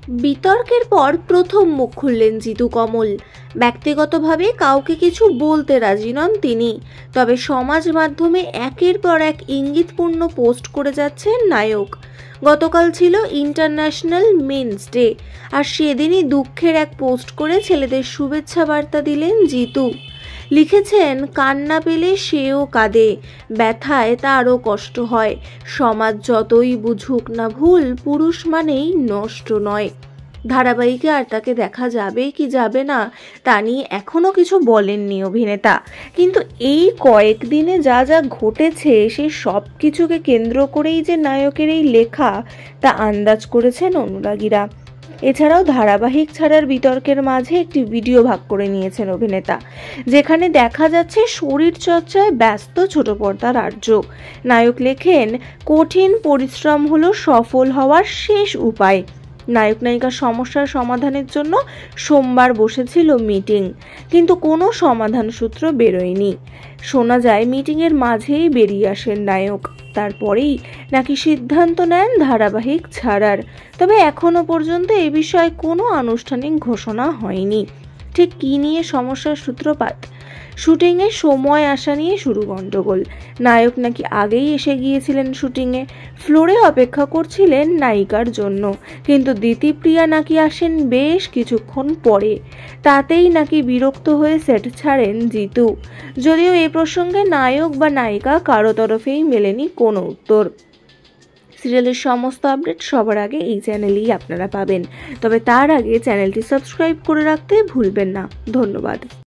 বিতর্কের পর প্রথম মুখ খুললেন জিতু কমল। ব্যক্তিগতভাবে কাউকে কিছু বলতে রাজি নন তিনি, তবে সমাজ মাধ্যমে একের পর এক ইঙ্গিতপূর্ণ পোস্ট করে যাচ্ছেন নায়ক। গতকাল ছিল ইন্টারন্যাশনাল মেন্স ডে, আর সেদিনই দুঃখের এক পোস্ট করে ছেলেদের শুভেচ্ছা বার্তা দিলেন জিতু। লিখেছেন, কান্না পেলে সেও কাঁদে, ব্যথায় তারও কষ্ট হয়, সমাজ যতই বুঝুক না ভুল, পুরুষ মানেই নষ্ট নয়। ধারাবাহিকে আর তাকে দেখা যাবে কি যাবে না তা নিয়ে এখনো কিছু বলেননি অভিনেতা, কিন্তু এই কয়েকদিনে যা যা ঘটেছে সেই সব কিছুকে কেন্দ্র করেই যে নায়কের এই লেখা তা আন্দাজ করেছেন অনুরাগীরা। এছাড়াও ধারাবাহিক ছাড়ার বিতর্কের মাঝে একটি ভিডিও ভাগ করে নিয়েছেন অভিনেতা, যেখানে দেখা যাচ্ছে শরীর চর্চায় ব্যস্ত ছোট পর্দার আর্য। নায়ক লেখেন, কঠিন পরিশ্রম হলো সফল হওয়ার শেষ উপায়। নায়ক নায়িকার সমস্যার সমাধানের জন্য সোমবার বসেছিল মিটিং, কিন্তু কোনো সমাধান সূত্র বেরোয়নি। শোনা যায় মিটিংয়ের মাঝেই বেরিয়ে আসেন নায়ক, তারপরেই নাকি সিদ্ধান্ত নেন ধারাবাহিক ছাড়ার। তবে এখনো পর্যন্ত এ বিষয়ে কোনো আনুষ্ঠানিক ঘোষণা হয়নি। ঠিক কী নিয়ে সমস্যার সূত্রপাত? শুটিংয়ে সময় আসা নিয়ে শুরু গন্ডগোল। নায়ক নাকি আগেই এসে গিয়েছিলেন শুটিংয়ে, ফ্লোরে অপেক্ষা করছিলেন নায়িকার জন্য, কিন্তু দিতিপ্রিয়া নাকি আসেন বেশ কিছুক্ষণ পরে। তাতেই নাকি বিরক্ত হয়ে সেট ছাড়েন জিতু। যদিও এ প্রসঙ্গে নায়ক বা নায়িকা কারো তরফেই মেলেনি কোনো উত্তর। সিরিয়ালের সমস্ত আপডেট সবার আগে এই চ্যানেলেই আপনারা পাবেন, তবে তার আগে চ্যানেলটি সাবস্ক্রাইব করে রাখতে ভুলবেন না। ধন্যবাদ।